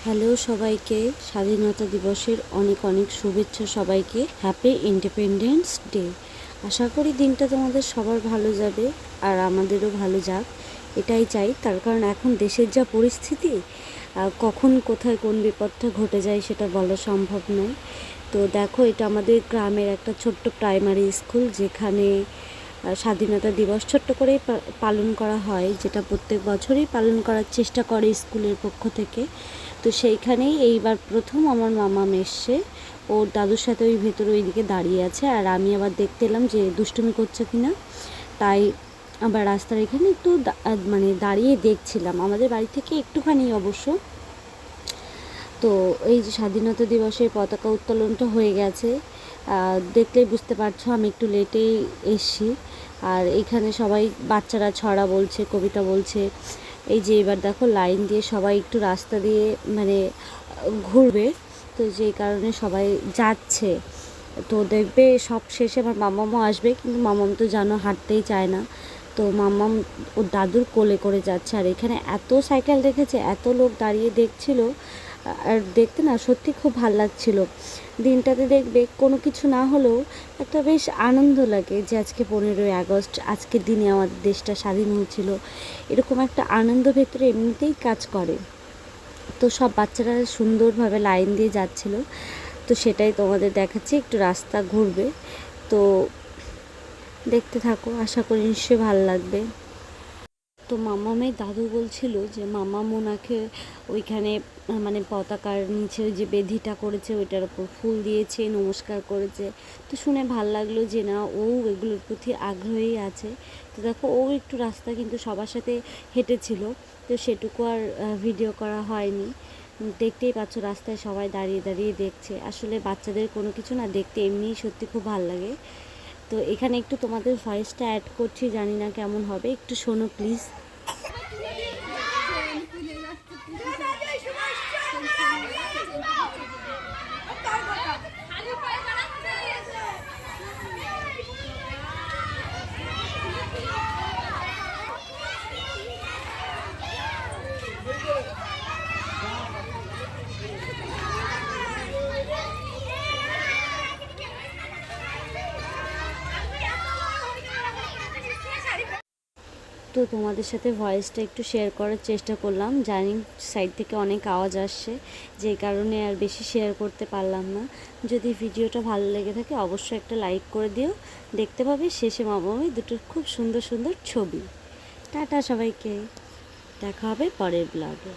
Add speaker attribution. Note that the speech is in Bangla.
Speaker 1: হ্যালো সবাইকে, স্বাধীনতা দিবসের অনেক অনেক শুভেচ্ছা সবাইকে। Happy independence day. আশা করি দিনটা তোমাদের সবার ভালো যাবে আর আমাদেরও ভালো যাক, এটাই চাই। তার কারণ এখন দেশের যা পরিস্থিতি, কখন কোথায় কোন বিপদটা ঘটে যায় সেটা বলা সম্ভব নয়। তো দেখো, এটা আমাদের গ্রামের একটা ছোট্ট প্রাইমারি স্কুল, যেখানে স্বাধীনতা দিবস ছোট্ট করেই পালন করা হয়, যেটা প্রত্যেক বছরই পালন করার চেষ্টা করে স্কুলের পক্ষ থেকে। তো সেইখানেই এইবার প্রথম আমার মামা এসছে, ওর দাদুর সাথে ওই ভেতরে ওইদিকে দাঁড়িয়ে আছে, আর আমি আবার দেখতে এলাম যে দুষ্টুমি করছে কিনা। তাই আবার রাস্তার এখানে একটু মানে দাঁড়িয়ে দেখছিলাম, আমাদের বাড়ি থেকে একটুখানি অবশ্য। তো এই যে স্বাধীনতা দিবসের পতাকা উত্তোলনটা হয়ে গেছে, দেখলেই বুঝতে পারছো আমি একটু লেটেই এসছি। আর এখানে সবাই বাচ্চারা ছড়া বলছে, কবিতা বলছে। এই যে এবার দেখো লাইন দিয়ে সবাই একটু রাস্তা দিয়ে মানে ঘুরবে, তো যেই কারণে সবাই যাচ্ছে। তো দেখবে সব শেষে আমার মামামও আসবে, কিন্তু মামাম তো জানো হাঁটতেই চায় না। তো মামাম ওর দাদুর কোলে করে যাচ্ছে, আর এখানে এত সাইকেল রেখেছে, এত লোক দাঁড়িয়ে দেখছিল। আর দেখতে না সত্যি খুব ভাল লাগছিল। দিনটাতে দেখবে কোনো কিছু না হলেও একটা বেশ আনন্দ লাগে যে আজকে 15ই আগস্ট, আজকের দিনে আমাদের দেশটা স্বাধীন হয়েছিল, এরকম একটা আনন্দ ভেতরে এমনিতেই কাজ করে। তো সব বাচ্চারা সুন্দরভাবে লাইন দিয়ে যাচ্ছিল, তো সেটাই তোমাদের দেখাচ্ছি। একটু রাস্তা ঘুরবে, তো দেখতে থাকো, আশা করি নিশ্চয়ই ভালো লাগবে। তো মামামের দাদু বলছিল যে মামা ওনাকে ওইখানে মানে পতাকার নিচে যে বেদিটা করেছে ওইটার ওপর ফুল দিয়েছে, নমস্কার করেছে। তো শুনে ভাল লাগলো যে না, ও এগুলোর প্রতি আগ্রহী আছে। তো দেখো, ও একটু রাস্তা কিন্তু সবার সাথে হেঁটেছিল, তো সেটুকু আর ভিডিও করা হয়নি। দেখতেই পাচ্ছ রাস্তায় সবাই দাঁড়িয়ে দাঁড়িয়ে দেখছে। আসলে বাচ্চাদের কোনো কিছু না দেখতে এমনিই সত্যি খুব ভালো লাগে। তো এখানে একটু তোমাদের ভয়েসটা অ্যাড করছি, জানি না কেমন হবে, একটু শোনো প্লিজ। তো তোমাদের সাথে ভয়েসটা একটু শেয়ার করার চেষ্টা করলাম, জানি সাইড থেকে অনেক আওয়াজ আসছে, যেই কারণে আর বেশি শেয়ার করতে পারলাম না। যদি ভিডিওটা ভালো লেগে থাকে অবশ্যই একটা লাইক করে দিও। দেখতে পাবে শেষে মামামি দুটো খুব সুন্দর সুন্দর ছবি। টাটা সবাইকে, দেখা হবে পরের ব্লগে।